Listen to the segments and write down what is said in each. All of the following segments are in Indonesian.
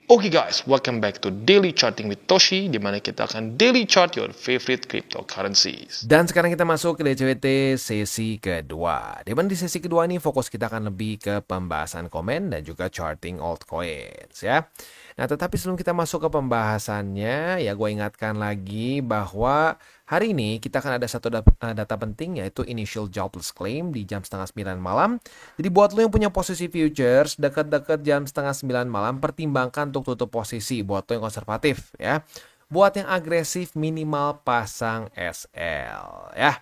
Oke guys, welcome back to Daily Charting with Toshi, di mana kita akan daily chart your favorite cryptocurrencies. Dan sekarang kita masuk ke DCWT sesi kedua. Di mana di sesi kedua ini fokus kita akan lebih ke pembahasan komen dan juga charting altcoins ya. Nah, tetapi sebelum kita masuk ke pembahasannya, ya gue ingatkan lagi bahwa hari ini kita akan ada satu data penting, yaitu initial jobless claim di jam setengah 9 malam. Jadi buat lo yang punya posisi futures, dekat-dekat jam setengah 9 malam, pertimbangkan untuk tutup posisi buat lo yang konservatif ya. Buat yang agresif minimal pasang SL ya.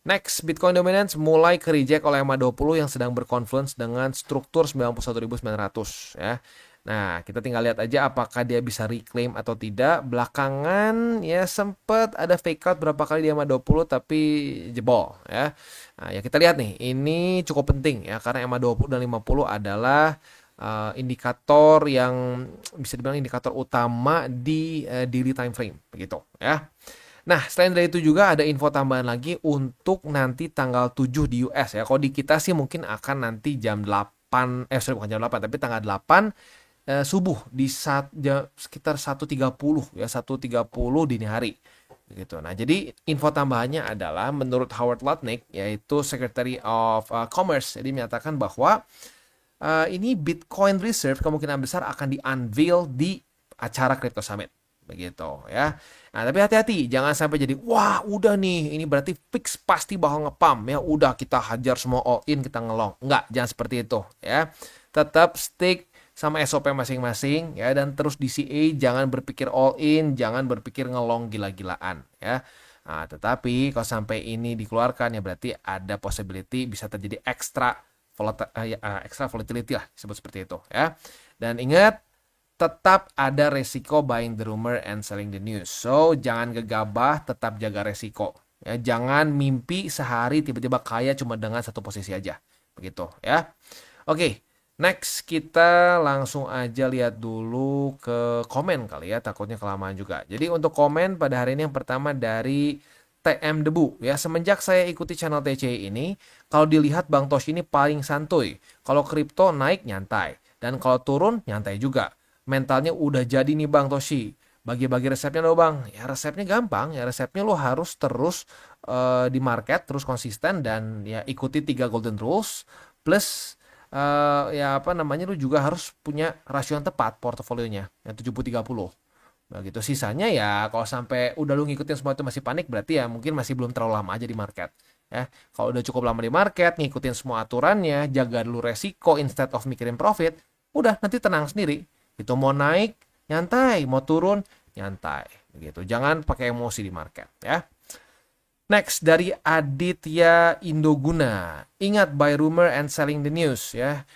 Next, Bitcoin Dominance mulai ke reject oleh EMA20 yang sedang berkonfluence dengan struktur 91.900 ya. Nah, kita tinggal lihat aja apakah dia bisa reclaim atau tidak. Belakangan ya sempat ada fake out berapa kali di EMA20 tapi jebol ya. Nah, ya kita lihat nih, ini cukup penting ya karena EMA20 dan 50 adalah indikator yang bisa dibilang indikator utama di daily time frame begitu ya. Nah, selain dari itu juga ada info tambahan lagi untuk nanti tanggal 7 di US ya. Kalau di kita sih mungkin akan nanti jam 8, bukan jam 8, tapi tanggal 8 subuh di sekitar 1.30 ya, 1.30 dini hari. Gitu. Nah, jadi info tambahannya adalah menurut Howard Lutnick, yaitu Secretary of Commerce, jadi menyatakan bahwa ini Bitcoin Reserve kemungkinan besar akan di-unveil di acara Crypto Summit. Begitu ya. Nah, tapi hati-hati, jangan sampai jadi wah udah nih, ini berarti fix pasti bakal ngepump ya, udah kita hajar semua all in, kita ngelong. Enggak, jangan seperti itu ya. Tetap stick sama SOP masing-masing ya, dan terus DCA, jangan berpikir all in, jangan berpikir ngelong gila-gilaan ya. Nah, tetapi kalau sampai ini dikeluarkan ya berarti ada possibility bisa terjadi extra volatility lah, disebut seperti itu ya. Dan ingat, tetap ada resiko buying the rumor and selling the news. So, jangan gegabah, tetap jaga resiko. Ya, jangan mimpi sehari tiba-tiba kaya cuma dengan satu posisi aja. Begitu ya. Oke, next kita langsung aja lihat dulu ke komen kali ya, takutnya kelamaan juga. Jadi untuk komen pada hari ini yang pertama dari TM Debu ya, semenjak saya ikuti channel TCI ini, kalau dilihat Bang Tosh ini paling santuy. Kalau kripto naik nyantai, dan kalau turun nyantai juga. Mentalnya udah jadi nih Bang Toshi. Bagi-bagi resepnya dong Bang. Ya resepnya gampang, ya resepnya lo harus terus di market, terus konsisten, dan ya ikuti 3 golden rules. Plus ya apa namanya, lu juga harus punya rasio yang tepat portofolionya, yang 70-30. Nah gitu, sisanya ya kalau sampai udah lu ngikutin semua itu masih panik, berarti ya mungkin masih belum terlalu lama aja di market ya. Kalau udah cukup lama di market, ngikutin semua aturannya, jaga dulu resiko instead of mikirin profit, udah nanti tenang sendiri. Itu mau naik nyantai, mau turun nyantai gitu. Jangan pakai emosi di market ya. Next dari Aditya Indoguna, ingat buy rumor and selling the news ya.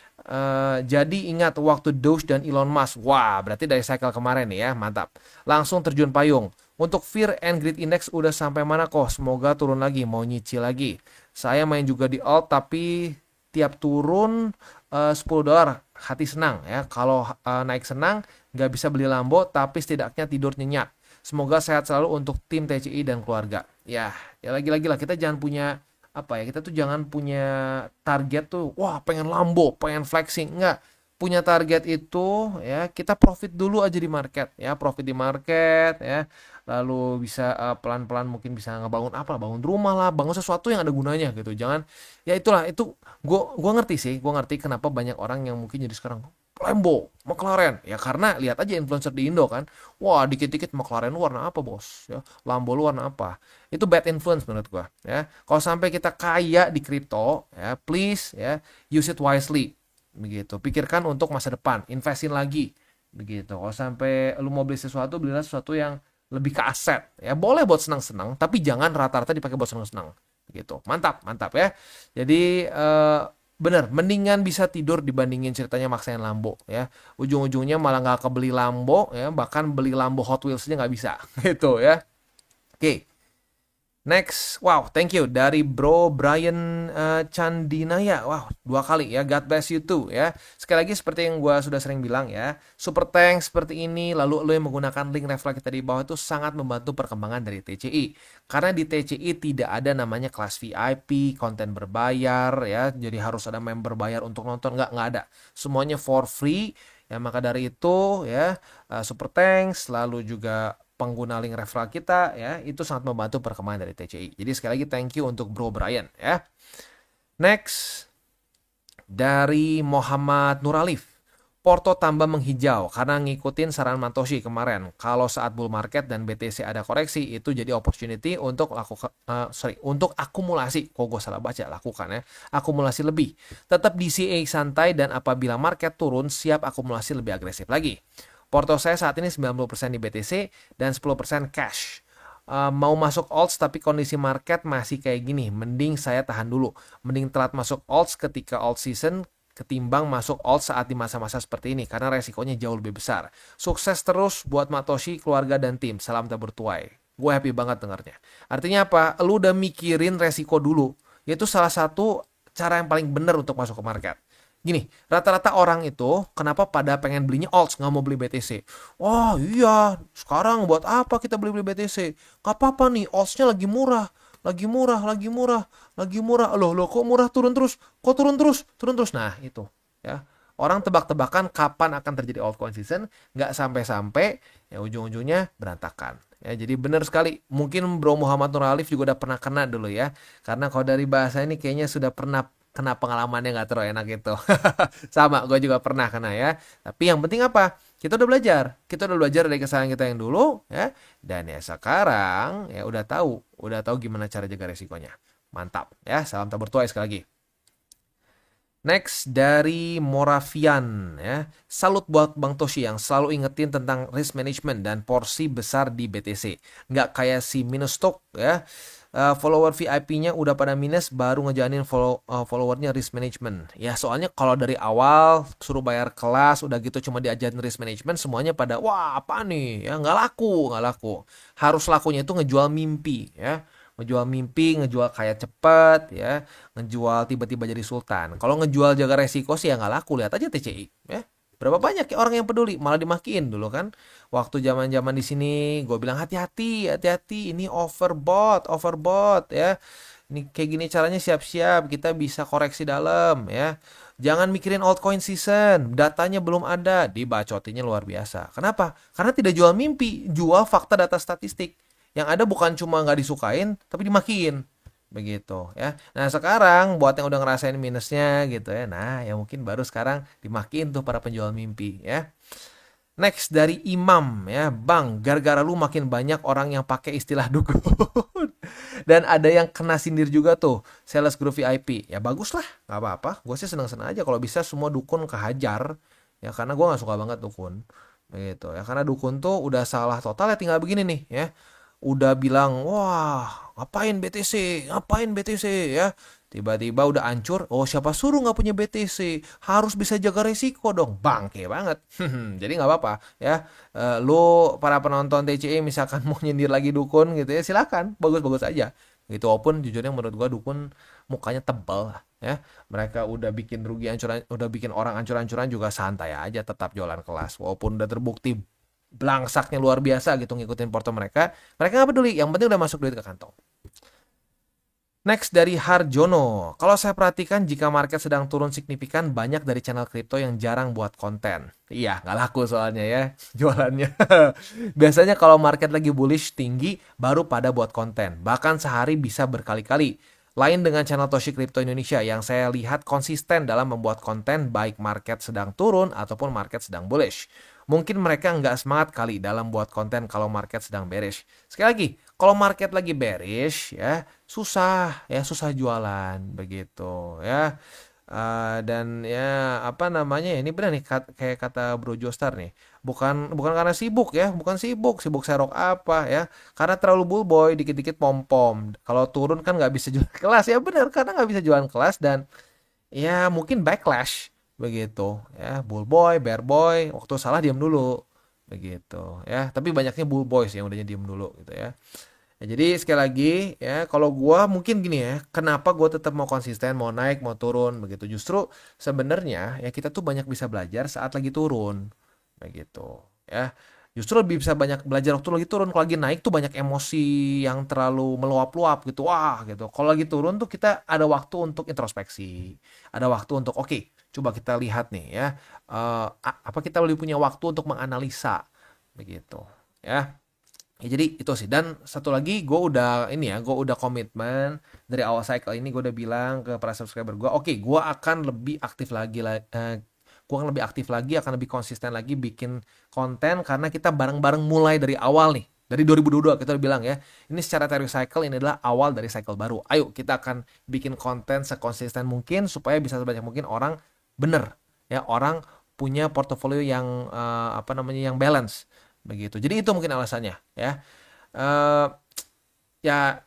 Jadi ingat waktu Doge dan Elon Musk, wah berarti dari cycle kemarin nih ya, mantap. Langsung terjun payung. Untuk Fear and Greed Index udah sampai mana kok? Semoga turun lagi, mau nyicil lagi. Saya main juga di alt tapi tiap turun $10 hati senang ya. Kalau naik senang, nggak bisa beli Lambo tapi setidaknya tidur nyenyak. Semoga sehat selalu untuk tim TCI dan keluarga. Ya lagi-lagi lah, kita jangan punya apa ya, kita tuh jangan punya target tuh wah pengen Lambo, pengen flexing. Enggak, punya target itu ya kita profit dulu aja di market ya, profit di market ya, lalu bisa pelan-pelan mungkin bisa ngebangun apa, bangun rumah lah, bangun sesuatu yang ada gunanya gitu. Jangan ya, itulah itu, gua ngerti sih, gua ngerti kenapa banyak orang yang mungkin jadi sekarang Lambo, McLaren ya, karena lihat aja influencer di Indo kan, wah dikit-dikit McLaren lu warna apa bos ya, Lambo lu warna apa. Itu bad influence menurut gua ya. Kalau sampai kita kaya di kripto ya, please ya, use it wisely begitu. Pikirkan untuk masa depan, investin lagi begitu. Kalau sampai lu mau beli sesuatu, belilah sesuatu yang lebih ke aset ya. Boleh buat senang-senang, tapi jangan rata-rata dipakai buat senang-senang gitu. Mantap mantap ya. Jadi bener, mendingan bisa tidur dibandingin ceritanya maksain Lambo ya. Ujung-ujungnya malah nggak kebeli Lambo ya, bahkan beli Lambo Hot Wheels aja nggak bisa gitu ya. Oke. Next, wow, thank you dari Bro Brian Candinaya. Wow, 2 kali ya, God bless you too ya. Sekali lagi seperti yang gue sudah sering bilang ya, super thanks seperti ini, lalu lo yang menggunakan link referral kita di bawah itu sangat membantu perkembangan dari TCI. Karena di TCI tidak ada namanya kelas VIP, konten berbayar ya, jadi harus ada member bayar untuk nonton, nggak ada. Semuanya for free Ya, maka dari itu ya, super thanks, lalu juga pengguna link referral kita ya, itu sangat membantu perkembangan dari TCI. Jadi sekali lagi thank you untuk Bro Brian ya. Next dari Muhammad Nuralif. Porto tambah menghijau karena ngikutin saran Matoshi kemarin. Kalau saat bull market dan BTC ada koreksi, itu jadi opportunity untuk untuk akumulasi. Kok gue salah baca, lakukan ya. Akumulasi lebih. Tetap DCA santai dan apabila market turun, siap akumulasi lebih agresif lagi. Porto saya saat ini 90% di BTC dan 10% cash. Mau masuk alts tapi kondisi market masih kayak gini, mending saya tahan dulu. Mending telat masuk alts ketika alt season ketimbang masuk alt saat di masa-masa seperti ini karena resikonya jauh lebih besar. Sukses terus buat Matoshi, keluarga dan tim. Salam tabur tuai. Gue happy banget dengarnya. Artinya apa? Lu udah mikirin resiko dulu. Itu salah satu cara yang paling benar untuk masuk ke market. Gini, rata-rata orang itu kenapa pada pengen belinya alts, nggak mau beli BTC? Oh iya, sekarang buat apa kita beli BTC? Gak apa-apa nih, altsnya lagi murah. Lagi murah, lagi murah, lagi murah. Loh, kok murah turun terus? Kok turun terus? Turun terus. Nah, itu ya. Orang tebak-tebakan kapan akan terjadi altcoin season, nggak sampai-sampai ya ujung-ujungnya berantakan. Ya, jadi benar sekali. Mungkin Bro Muhammad Nur Alif juga udah pernah kena dulu ya. Karena kalau dari bahasa ini kayaknya sudah pernah kena pengalamannya nggak terlalu enak itu. Sama, gue juga pernah kena ya. Tapi yang penting apa? Kita udah belajar. Kita udah belajar dari kesalahan kita yang dulu ya. Dan ya sekarang ya udah tahu gimana cara jaga resikonya. Mantap ya. Salam tabur tuai sekali lagi. Next dari Moravian ya. Salut buat Bang Toshi yang selalu ingetin tentang risk management dan porsi besar di BTC. Nggak kayak si minus stock ya. Follower VIP-nya udah pada minus baru ngejalanin followernya risk management. Ya soalnya kalau dari awal suruh bayar kelas udah gitu cuma diajarin risk management semuanya pada wah apa nih ya nggak laku. Harus lakunya itu ngejual mimpi ya. Ngejual mimpi, ngejual kaya cepet ya, ngejual tiba-tiba jadi sultan. Kalau ngejual jaga resiko sih ya nggak laku, lihat aja TCI ya. Berapa banyak ya orang yang peduli, malah dimakiin dulu kan. Waktu zaman-zaman di sini gue bilang hati-hati, ini overbought ya. Ini kayak gini caranya siap-siap, kita bisa koreksi dalam ya. Jangan mikirin altcoin season, datanya belum ada, dibacotinya luar biasa. Kenapa? Karena tidak jual mimpi, jual fakta data statistik. Yang ada bukan cuma nggak disukain, tapi dimakiin. Begitu ya. Nah sekarang buat yang udah ngerasain minusnya gitu ya. Nah ya mungkin baru sekarang dimakiin tuh para penjual mimpi ya. Next dari Imam ya. Bang, gara-gara lu makin banyak orang yang pakai istilah dukun. Dan ada yang kena sindir juga tuh. Sales Group VIP. Ya bagus lah, nggak apa-apa. Gue sih senang-senang aja kalau bisa semua dukun kehajar. Ya karena gue nggak suka banget dukun. Begitu ya. Karena dukun tuh udah salah total ya tinggal begini nih ya. Udah bilang, wah ngapain BTC ya. Tiba-tiba udah hancur, oh siapa suruh nggak punya BTC, harus bisa jaga resiko dong, bangke banget. Jadi nggak apa-apa ya. Lu para penonton TCE misalkan mau nyindir lagi dukun gitu ya, silakan, bagus-bagus aja. Gitu, walaupun jujurnya menurut gua dukun mukanya tebal ya. Mereka udah bikin rugi ancuran, udah bikin orang ancur-ancuran juga santai aja tetap jualan kelas. Walaupun udah terbukti blangsaknya luar biasa gitu ngikutin porto mereka nggak peduli, yang penting udah masuk duit ke kantong. Next dari Harjono, kalau saya perhatikan jika market sedang turun signifikan banyak dari channel kripto yang jarang buat konten. Iya nggak laku soalnya ya jualannya. Biasanya kalau market lagi bullish tinggi baru pada buat konten, bahkan sehari bisa berkali-kali. Lain dengan channel Toshi Crypto Indonesia yang saya lihat konsisten dalam membuat konten baik market sedang turun ataupun market sedang bullish. Mungkin mereka nggak semangat kali dalam buat konten kalau market sedang bearish. Sekali lagi, kalau market lagi bearish ya susah jualan begitu ya. Dan ya apa namanya ini benar nih kayak kata Bro Joestar nih. Bukan karena sibuk ya, bukan sibuk serok apa ya. Karena terlalu bullboy dikit-dikit pom-pom. Kalau turun kan nggak bisa jualan kelas ya benar karena nggak bisa jualan kelas dan ya mungkin backlash begitu ya, bull boy, bear boy, waktu salah diam dulu begitu ya, tapi banyaknya bull boys yang udahnya diam dulu gitu ya. Ya jadi sekali lagi ya kalau gua mungkin gini ya, kenapa gua tetap mau konsisten, mau naik mau turun begitu, justru sebenarnya ya kita tuh banyak bisa belajar saat lagi turun begitu ya. Justru lebih bisa banyak belajar waktu lagi turun. Kalau lagi naik tuh banyak emosi yang terlalu meluap-luap gitu. Wah gitu. Kalau lagi turun tuh kita ada waktu untuk introspeksi. Ada waktu untuk oke, Coba kita lihat nih ya, apa kita lebih punya waktu untuk menganalisa begitu ya. Ya, jadi itu sih. Dan satu lagi, gue udah komitmen dari awal cycle ini. Gue udah bilang ke para subscriber gue, oke, gue akan lebih aktif lagi, akan lebih konsisten lagi bikin konten, karena kita bareng-bareng mulai dari awal nih. Dari 2022 kita udah bilang ya, ini secara teori cycle ini adalah awal dari cycle baru. Ayo kita akan bikin konten sekonsisten mungkin supaya bisa sebanyak mungkin orang bener ya, orang punya portofolio yang yang balance begitu. Jadi itu mungkin alasannya ya. Eh ya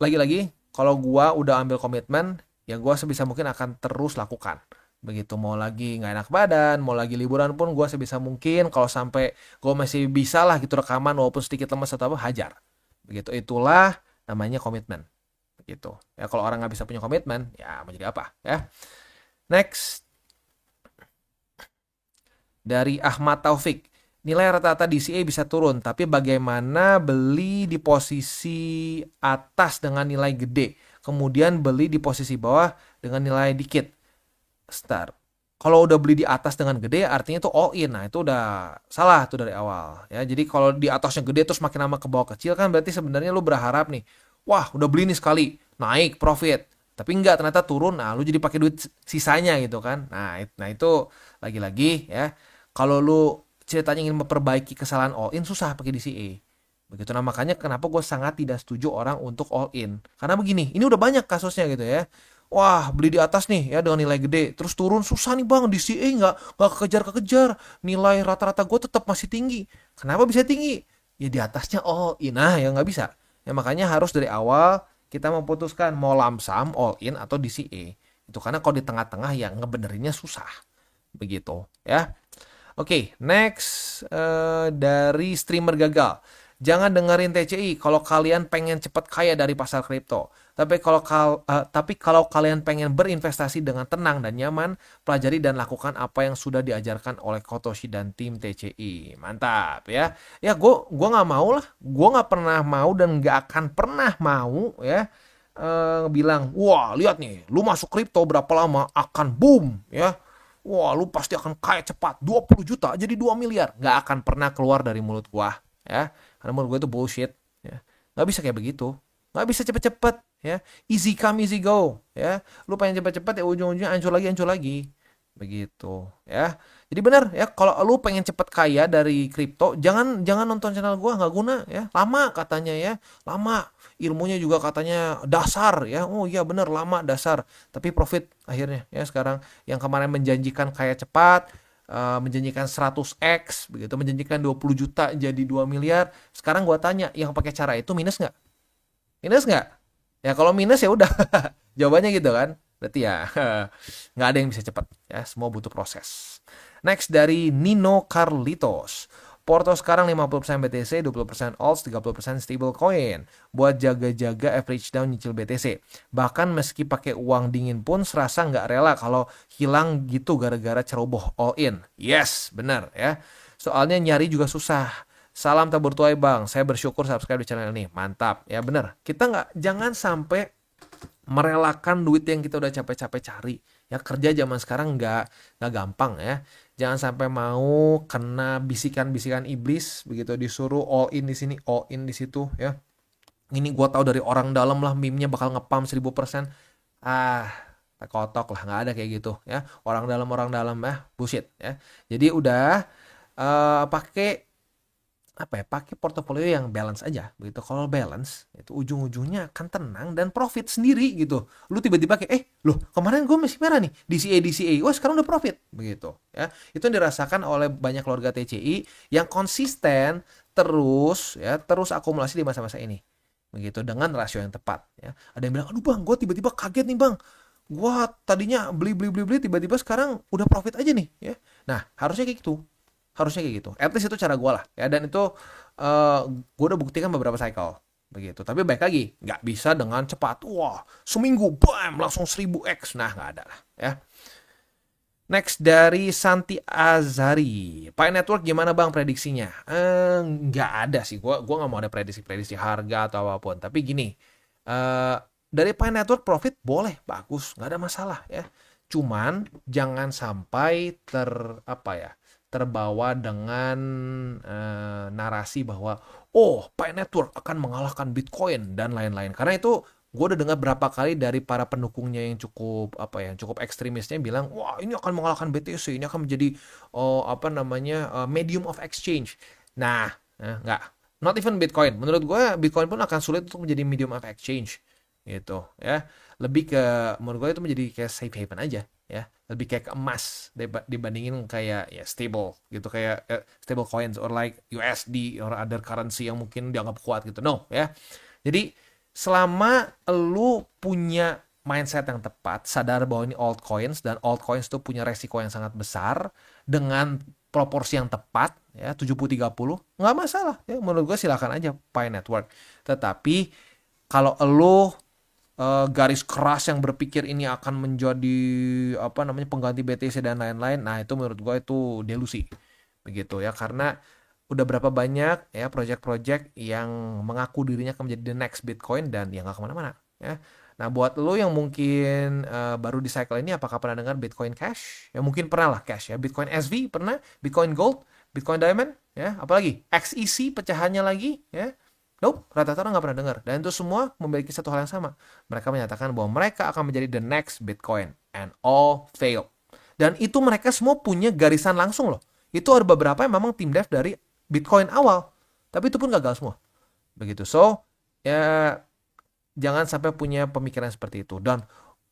lagi-lagi kalau gua udah ambil komitmen, ya gua sebisa mungkin akan terus lakukan. Begitu, mau lagi nggak enak badan, mau lagi liburan pun gua sebisa mungkin kalau sampai gua masih bisa lah gitu rekaman walaupun sedikit lemes atau apa, hajar. Begitu, itulah namanya komitmen. Begitu. Ya kalau orang nggak bisa punya komitmen, ya mau jadi apa ya. Next, dari Ahmad Taufik. Nilai rata-rata DCA bisa turun, tapi bagaimana beli di posisi atas dengan nilai gede, kemudian beli di posisi bawah dengan nilai dikit? Start. Kalau udah beli di atas dengan gede, artinya itu all in. Nah, itu udah salah tuh dari awal. Ya, jadi kalau di atasnya gede terus makin lama ke bawah kecil, kan berarti sebenarnya lu berharap nih, wah udah beli nih sekali, naik profit. Tapi enggak, ternyata turun. Nah, lu jadi pakai duit sisanya gitu kan. Nah itu lagi-lagi ya. Kalau lu ceritanya ingin memperbaiki kesalahan all in, susah pakai DCA. Begitu. Nah, makanya kenapa gue sangat tidak setuju orang untuk all in. Karena begini, ini udah banyak kasusnya gitu ya. Wah, beli di atas nih ya dengan nilai gede, terus turun susah nih bang, DCA nggak kekejar-kekejar, nilai rata-rata gue tetap masih tinggi. Kenapa bisa tinggi? Ya di atasnya all in, nah ya nggak bisa. Ya makanya harus dari awal kita memutuskan mau lamsam, all in atau DCA. Itu karena kalau di tengah-tengah ya ngebenerinnya susah. Begitu ya. Oke, next dari streamer gagal. Jangan dengerin TCI kalau kalian pengen cepat kaya dari pasar kripto. Tapi kalau kalian pengen berinvestasi dengan tenang dan nyaman, pelajari dan lakukan apa yang sudah diajarkan oleh Kotoshi dan tim TCI. Mantap ya. Ya gue nggak mau lah. Gue nggak pernah mau dan nggak akan pernah mau ya. Bilang, wah lihat nih, lu masuk kripto berapa lama akan boom ya. Wah, lu pasti akan kaya cepat. 20 juta jadi 2 miliar. Nggak akan pernah keluar dari mulut gua. Ya. Karena menurut gua itu bullshit. Ya. Nggak bisa kayak begitu. Nggak bisa cepet-cepet. Ya. Easy come, easy go. Ya. Lu pengen cepet-cepet ya ujung-ujungnya hancur lagi, hancur lagi. Begitu. Ya. Jadi benar ya, kalau lu pengen cepet kaya dari kripto, jangan nonton channel gua, nggak guna ya. Lama katanya ya. Lama. Ilmunya juga katanya dasar ya. Oh iya benar, lama, dasar. Tapi profit akhirnya ya sekarang. Yang kemarin menjanjikan kaya cepat, menjanjikan 100x begitu, menjanjikan 20 juta jadi 2 miliar. Sekarang gua tanya, yang pakai cara itu minus nggak? Minus nggak? Ya kalau minus ya udah. Jawabannya gitu kan. Berarti ya nggak ada yang bisa cepat ya, semua butuh proses. Next dari Nino Carlitos. Porto sekarang 50% BTC, 20% ALTS, 30% stablecoin buat jaga-jaga average down nyicil BTC. Bahkan meski pakai uang dingin pun serasa nggak rela kalau hilang gitu gara-gara ceroboh all in. Yes, benar ya. Soalnya nyari juga susah. Salam tabur tuai bang, saya bersyukur subscribe di channel ini. Mantap, ya benar. Kita jangan sampai merelakan duit yang kita udah capek-capek cari. Ya kerja zaman sekarang nggak gampang ya. Jangan sampai mau kena bisikan-bisikan iblis begitu, disuruh all in di sini, all in di situ ya. Ini gue tahu dari orang dalam lah, meme-nya bakal ngepam 1000%. Kotok lah, nggak ada kayak gitu ya. Orang dalam ya, bullshit ya. Jadi udah pakai portofolio yang balance aja begitu. Kalau balance itu ujung-ujungnya akan tenang dan profit sendiri gitu. Lu tiba-tiba kayak loh kemarin gue masih merah nih, DCA wah sekarang udah profit begitu ya. Itu yang dirasakan oleh banyak keluarga TCI yang konsisten terus akumulasi di masa-masa ini begitu, dengan rasio yang tepat ya. Ada yang bilang aduh bang, gue tiba-tiba kaget nih bang, gue tadinya beli tiba-tiba sekarang udah profit aja nih ya. Nah harusnya kayak gitu. At least itu cara gue lah ya. Dan itu gue udah buktikan beberapa cycle begitu. Tapi baik lagi, nggak bisa dengan cepat. Wah seminggu bam langsung 1000x. Nah nggak ada lah ya. Next dari Santi Azari. Pi Network gimana bang prediksinya? Nggak ada sih. Gue nggak mau ada prediksi harga atau apapun. Tapi gini, dari Pi Network profit boleh, bagus, nggak ada masalah ya. Cuman jangan sampai terbawa dengan narasi bahwa Pi Network akan mengalahkan Bitcoin dan lain-lain. Karena itu gue udah dengar berapa kali dari para pendukungnya yang cukup ekstremisnya bilang, wah ini akan mengalahkan BTC, ini akan menjadi medium of exchange. Nah, nggak, not even Bitcoin. Menurut gue Bitcoin pun akan sulit untuk menjadi medium of exchange, gitu ya. Lebih ke, menurut gue itu menjadi kayak safe haven aja, ya. Lebih kayak ke emas dibandingin kayak ya stable gitu, kayak stable coins or like USD or other currency yang mungkin dianggap kuat gitu. No, ya. Jadi selama lu punya mindset yang tepat, sadar bahwa ini altcoins dan altcoins itu punya resiko yang sangat besar dengan proporsi yang tepat, ya 70-30, nggak masalah. Ya, menurut gue silakan aja Pi Network. Tetapi kalau lu garis keras yang berpikir ini akan menjadi pengganti BTC dan lain-lain, nah itu menurut gue itu delusi, begitu ya. Karena udah berapa banyak ya project-project yang mengaku dirinya akan menjadi the next Bitcoin dan ya nggak kemana-mana ya. Nah buat lo yang mungkin baru di cycle ini, apakah pernah dengar Bitcoin Cash? Ya mungkin pernah lah Cash ya. Bitcoin SV pernah, Bitcoin Gold, Bitcoin Diamond ya, apalagi XEC pecahannya lagi ya. Nope, rata-rata orang nggak pernah dengar. Dan itu semua memiliki satu hal yang sama. Mereka menyatakan bahwa mereka akan menjadi the next Bitcoin and all fail. Dan itu mereka semua punya garisan langsung loh. Itu ada beberapa yang memang tim dev dari Bitcoin awal, tapi itu pun gagal semua. Begitu. So, ya jangan sampai punya pemikiran seperti itu. Dan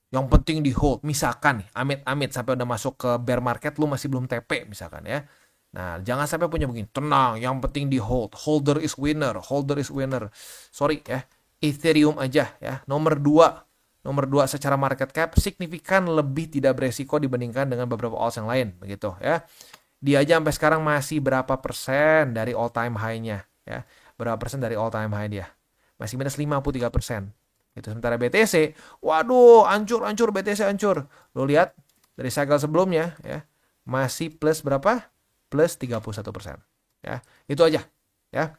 yang penting di hold. Misalkan nih, amit-amit sampai udah masuk ke bear market, lu masih belum TP misalkan ya. Nah, jangan sampai punya begini. Tenang, yang penting di hold. Holder is winner. Holder is winner. Sorry ya, Ethereum aja ya. Nomor 2 secara market cap signifikan lebih tidak beresiko dibandingkan dengan beberapa alts yang lain, begitu ya. Dia aja sampai sekarang masih berapa persen dari all time high-nya ya. Berapa persen dari all time high dia? Masih minus 53%. Itu sementara BTC, waduh, hancur BTC hancur. Lo lihat dari cycle sebelumnya ya, masih plus berapa? Plus 31%. Ya, itu aja ya.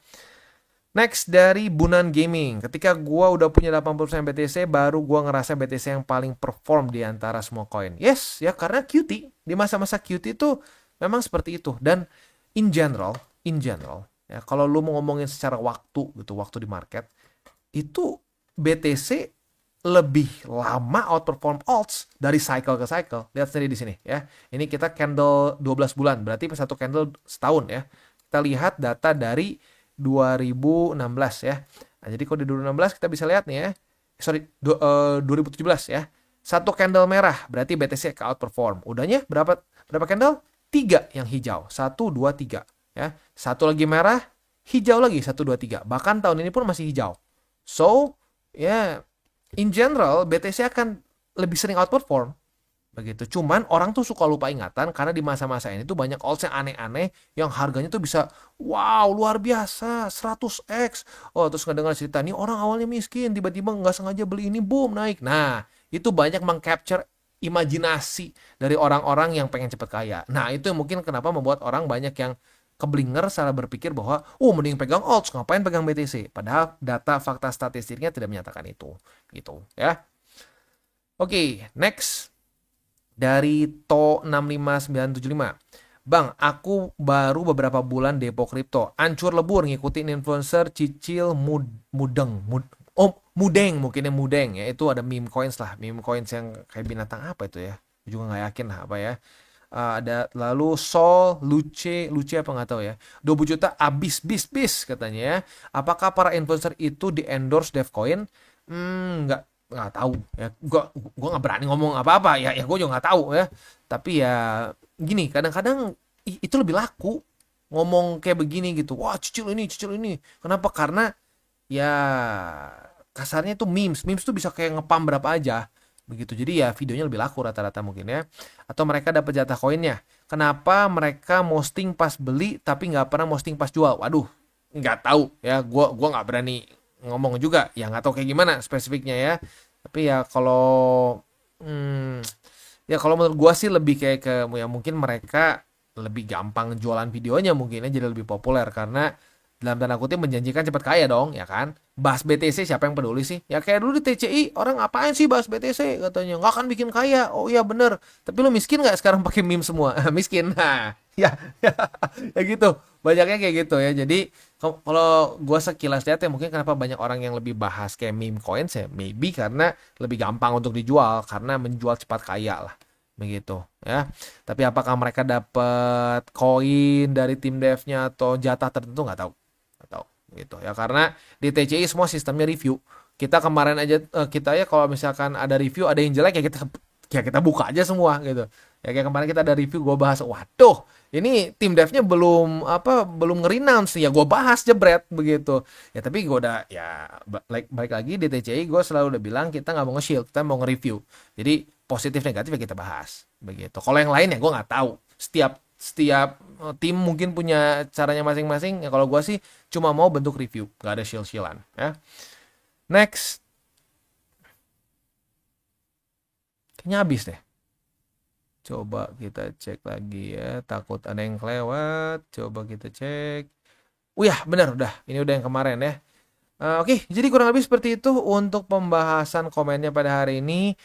Next dari Bunan Gaming. Ketika gua udah punya 80% BTC, baru gua ngerasa BTC yang paling perform di antara semua koin. Yes, ya karena QT. Di masa-masa QT itu memang seperti itu. Dan in general, ya kalau lu mau ngomongin secara waktu gitu, waktu di market, itu BTC lebih lama outperform alts dari cycle ke cycle. Lihat sendiri di sini ya. Ini kita candle 12 bulan, berarti satu candle setahun ya. Kita lihat data dari 2016 ya. Nah, jadi kalau di 2016 kita bisa lihat nih ya. 2017 ya. Satu candle merah berarti BTC ke outperform. Udahnya berapa candle? 3 yang hijau. 1 2 3 ya. Satu lagi merah, hijau lagi 1 2 3. Bahkan tahun ini pun masih hijau. So, ya in general BTC akan lebih sering outperform. Begitu. Cuman orang tuh suka lupa ingatan karena di masa-masa ini tuh banyak alts yang aneh-aneh yang harganya tuh bisa wow luar biasa 100x. Oh terus ngedengar cerita nih orang awalnya miskin tiba-tiba nggak sengaja beli ini boom naik. Nah itu banyak mengcapture imajinasi dari orang-orang yang pengen cepet kaya. Nah itu mungkin kenapa membuat orang banyak yang keblinger salah berpikir bahwa mending pegang alts ngapain pegang BTC. Padahal data fakta statistiknya tidak menyatakan itu. Gitu ya. Oke, next. Dari To65975. Bang, aku baru beberapa bulan depo kripto. Ancur lebur ngikutin influencer cicil mudeng mudeng ya. Itu ada meme coins lah. Meme coins yang kayak binatang apa itu ya. Juga gak yakin lah apa ya. Ada lalu Sol, Luce apa nggak tahu ya. 20 juta abis bis katanya ya. Apakah para influencer itu di endorse Devcoin? Nggak tahu ya, gue nggak berani ngomong apa-apa ya gue juga nggak tahu ya. Tapi ya gini, kadang-kadang itu lebih laku ngomong kayak begini gitu. Wah cicil ini kenapa? Karena ya kasarnya itu memes tuh bisa kayak ngepam berapa aja begitu. Jadi ya videonya lebih laku rata-rata mungkin ya. Atau mereka dapat jatah koinnya. Kenapa mereka posting pas beli tapi nggak pernah posting pas jual? Waduh, nggak tahu ya. Gue nggak berani ngomong juga ya, nggak tahu kayak gimana spesifiknya ya. Tapi ya kalau menurut gua sih lebih kayak ke ya mungkin mereka lebih gampang jualan videonya mungkin ya, jadi lebih populer karena dalam tanda kutip menjanjikan cepat kaya dong, ya kan? Bahas BTC siapa yang peduli sih? Ya kayak dulu di TCI, orang ngapain sih bahas BTC katanya? Nggak akan bikin kaya. Oh iya bener. Tapi lu miskin nggak sekarang pakai meme semua? Miskin. Nah, ya, ya gitu. Banyaknya kayak gitu ya. Jadi kalau gua sekilas lihat ya mungkin kenapa banyak orang yang lebih bahas kayak meme coins ya, maybe karena lebih gampang untuk dijual karena menjual cepat kaya lah. Begitu ya. Tapi apakah mereka dapat koin dari tim devnya atau jatah tertentu nggak tahu. Nggak tahu gitu ya karena di TCI semua sistemnya review. Kita kemarin aja kita ya kalau misalkan ada review ada yang jelek ya kita buka aja semua gitu. Ya kayak kemarin kita ada review gue bahas, waduh ini tim devnya belum ngeri-announce ya gue bahas jebret begitu. Ya tapi gue udah ya balik lagi di TCI gue selalu udah bilang kita nggak mau nge-shield, kita mau nge-review. Jadi positif negatif ya kita bahas begitu. Kalau yang lain ya gue nggak tahu. Setiap tim mungkin punya caranya masing-masing. Ya kalau gue sih cuma mau bentuk review, nggak ada shield-shieldan ya. Next, kayaknya habis deh. Coba kita cek lagi ya, takut ada yang kelewat. Coba kita cek. Oh ya, benar udah. Ini udah yang kemarin ya. Oke, jadi kurang lebih seperti itu untuk pembahasan komennya pada hari ini.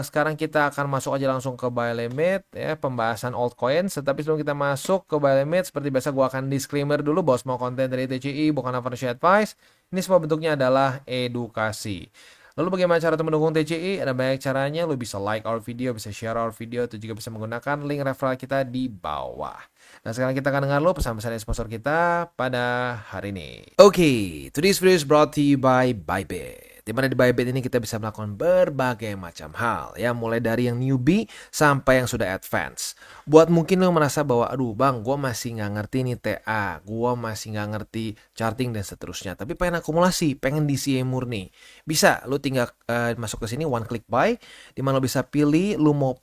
Sekarang kita akan masuk aja langsung ke buy limit ya, pembahasan altcoins. Tetapi sebelum kita masuk ke buy limit, seperti biasa gue akan disclaimer dulu bahwa semua konten dari TCI bukan financial advice. Ini semua bentuknya adalah edukasi. Lalu bagaimana cara untuk mendukung TCI? Ada banyak caranya. Lu bisa like our video, bisa share our video, atau juga bisa menggunakan link referral kita di bawah. Nah sekarang kita akan dengar lo pesan-pesan dari sponsor kita pada hari ini. Oke, today's video is brought to you by Bybit. Di mana di Bybit ini kita bisa melakukan berbagai macam hal ya, mulai dari yang newbie sampai yang sudah advance. Buat mungkin lo merasa bahwa aduh bang, gue masih nggak ngerti nih TA, gue masih nggak ngerti charting dan seterusnya, tapi pengen akumulasi, pengen DCA murni, bisa lo tinggal masuk ke sini one click buy, di mana lo bisa pilih lo mau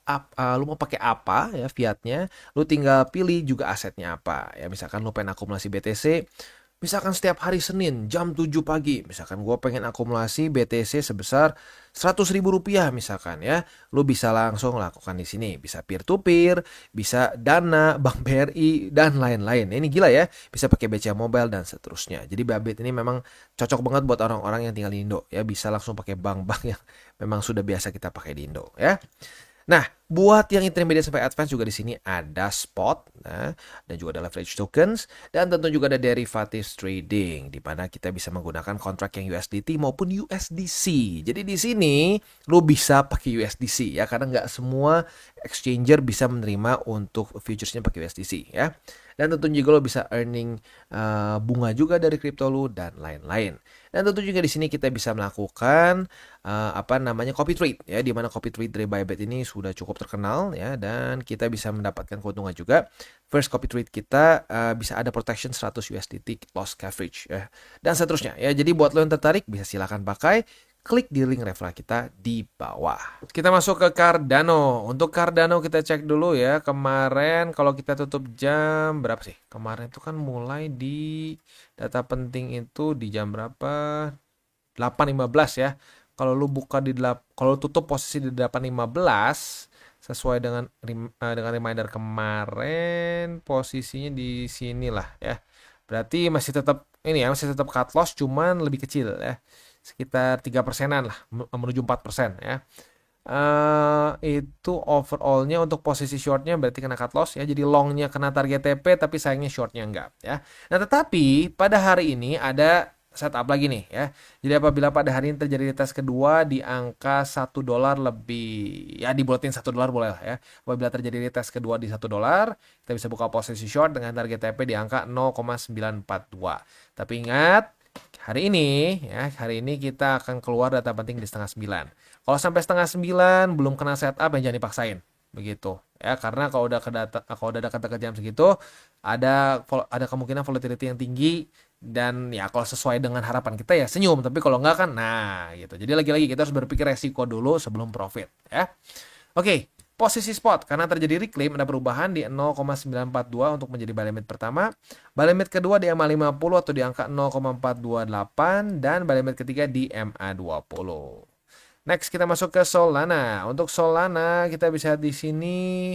pakai apa ya fiatnya, lo tinggal pilih juga asetnya apa ya. Misalkan lo pengen akumulasi BTC, misalkan setiap hari Senin jam 7 pagi, misalkan gue pengen akumulasi BTC sebesar 100.000 rupiah misalkan ya, lu bisa langsung lakukan di sini. Bisa peer to peer, bisa Dana, Bank BRI dan lain-lain. Ini gila ya, bisa pakai BCA Mobile dan seterusnya. Jadi Bybit ini memang cocok banget buat orang-orang yang tinggal di Indo ya, bisa langsung pakai bank-bank yang memang sudah biasa kita pakai di Indo ya. Nah, buat yang intermediate sampai advance juga di sini ada spot, nah, dan juga ada leverage tokens, dan tentu juga ada derivatives trading, di mana kita bisa menggunakan kontrak yang USDT maupun USDC. Jadi di sini lu bisa pakai USDC ya, karena nggak semua exchanger bisa menerima untuk futuresnya pakai USDC ya. Dan tentu juga lo bisa earning bunga juga dari kripto lu dan lain-lain. Dan tentu juga di sini kita bisa melakukan copy trade ya, di mana copy trade dari Bybit ini sudah cukup terkenal ya, dan kita bisa mendapatkan keuntungan juga. First copy trade kita bisa ada protection 100 USDT loss coverage ya, dan seterusnya ya. Jadi buat lo yang tertarik bisa silakan pakai. Klik di link referral kita di bawah. Kita masuk ke Cardano. Untuk Cardano kita cek dulu ya. Kemarin kalau kita tutup jam berapa sih? Kemarin itu kan mulai di data penting itu di jam berapa? 8.15 ya. Kalau lu buka kalau tutup posisi di 8.15 sesuai dengan reminder kemarin, posisinya di sinilah ya. Berarti masih tetap cut loss, cuman lebih kecil ya. Sekitar 3%-an lah, menuju 4% ya. Itu overallnya untuk posisi shortnya berarti kena cut loss ya. Jadi longnya kena target TP tapi sayangnya shortnya enggak ya. Nah tetapi pada hari ini ada setup lagi nih ya. Jadi apabila pada hari ini terjadi tes kedua di angka $1 lebih ya, dibuletin $1 boleh lah ya. Apabila terjadi tes kedua di $1, kita bisa buka posisi short dengan target TP di angka 0,942. Tapi ingat, hari ini kita akan keluar data penting di 8:30. Kalau sampai 8:30 belum kena setup, jangan dipaksain begitu ya, karena kalau udah dekat jam segitu ada kemungkinan volatility yang tinggi, dan ya kalau sesuai dengan harapan kita ya senyum, tapi kalau enggak kan nah gitu. Jadi lagi-lagi kita harus berpikir resiko dulu sebelum profit ya. Oke. Posisi spot, karena terjadi reclaim ada perubahan di 0,942 untuk menjadi buy limit pertama. Buy limit kedua di MA50 atau di angka 0,428, dan buy limit ketiga di MA20. Next kita masuk ke Solana. Untuk Solana kita bisa di sini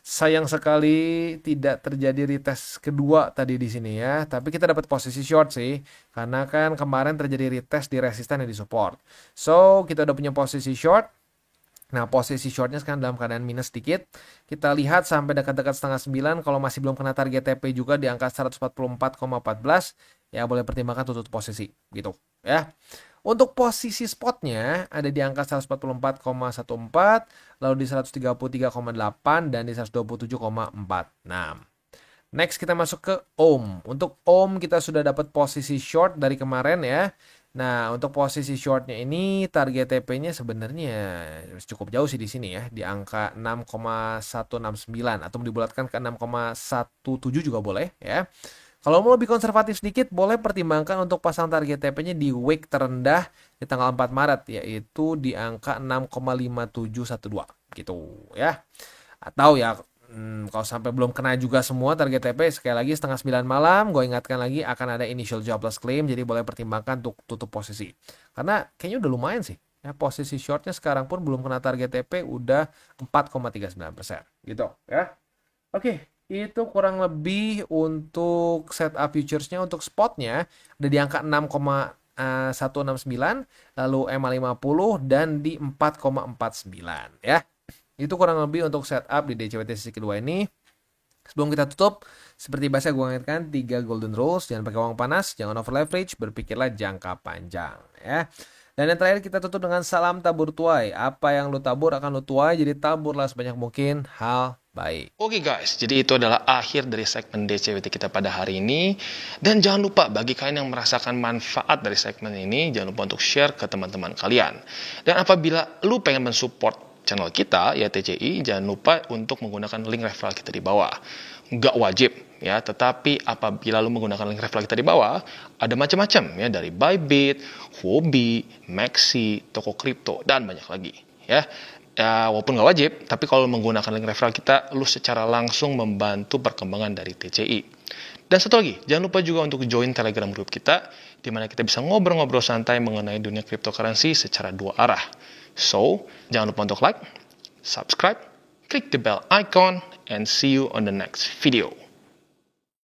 Sayang sekali tidak terjadi retest kedua tadi di sini ya. Tapi kita dapat posisi short sih. Karena kan kemarin terjadi retest di resisten dan di support. So, kita udah punya posisi short. Nah, posisi shortnya sekarang dalam keadaan minus sedikit. Kita lihat sampai dekat-dekat setengah 9. Kalau masih belum kena target TP juga di angka 144,14. Ya, boleh pertimbangkan tutup posisi. Gitu ya. Untuk posisi spotnya ada di angka 144,14, lalu di 133,8 dan di 127,46. Next kita masuk ke Ohm. Untuk Ohm kita sudah dapat posisi short dari kemarin ya. Nah, untuk posisi shortnya ini target TP-nya sebenarnya cukup jauh sih di sini ya, di angka 6,169 atau dibulatkan ke 6,17 juga boleh ya. Kalau mau lebih konservatif sedikit, boleh pertimbangkan untuk pasang target TP-nya di wick terendah di tanggal 4 Maret, yaitu di angka 6,5712 gitu ya. Atau ya kalau sampai belum kena juga semua target TP, sekali lagi setengah 9 malam, gue ingatkan lagi akan ada initial jobless claim, jadi boleh pertimbangkan untuk tutup posisi. Karena kayaknya udah lumayan sih. Ya, posisi shortnya sekarang pun belum kena target TP, udah 4,39% gitu ya. Oke. Itu kurang lebih untuk setup futuresnya. Untuk spotnya ada di angka 6,169, lalu MA50 dan di 4,49 ya. Itu kurang lebih untuk setup di DCWT sesi kedua ini. Sebelum kita tutup, seperti biasa gue ingatkan 3 golden rules. Jangan pakai uang panas, jangan over leverage, berpikirlah jangka panjang ya. Dan yang terakhir kita tutup dengan salam tabur tuai. Apa yang lu tabur akan lu tuai, jadi taburlah sebanyak mungkin hal baik. Oke guys, jadi itu adalah akhir dari segmen DCWT kita pada hari ini. Dan jangan lupa bagi kalian yang merasakan manfaat dari segmen ini, jangan lupa untuk share ke teman-teman kalian. Dan apabila lu pengen mensupport channel kita, ya TCI, jangan lupa untuk menggunakan link referral kita di bawah. Nggak wajib ya, tetapi apabila lu menggunakan link referral kita di bawah, ada macam-macam ya, dari Bybit, Huobi, Maxi, toko kripto, dan banyak lagi ya. Ya, walaupun nggak wajib, tapi kalau menggunakan link referral kita, lu secara langsung membantu perkembangan dari TCI. Dan satu lagi, jangan lupa juga untuk join Telegram group kita, di mana kita bisa ngobrol-ngobrol santai mengenai dunia cryptocurrency secara dua arah. So, jangan lupa untuk like, subscribe, klik the bell icon, and see you on the next video.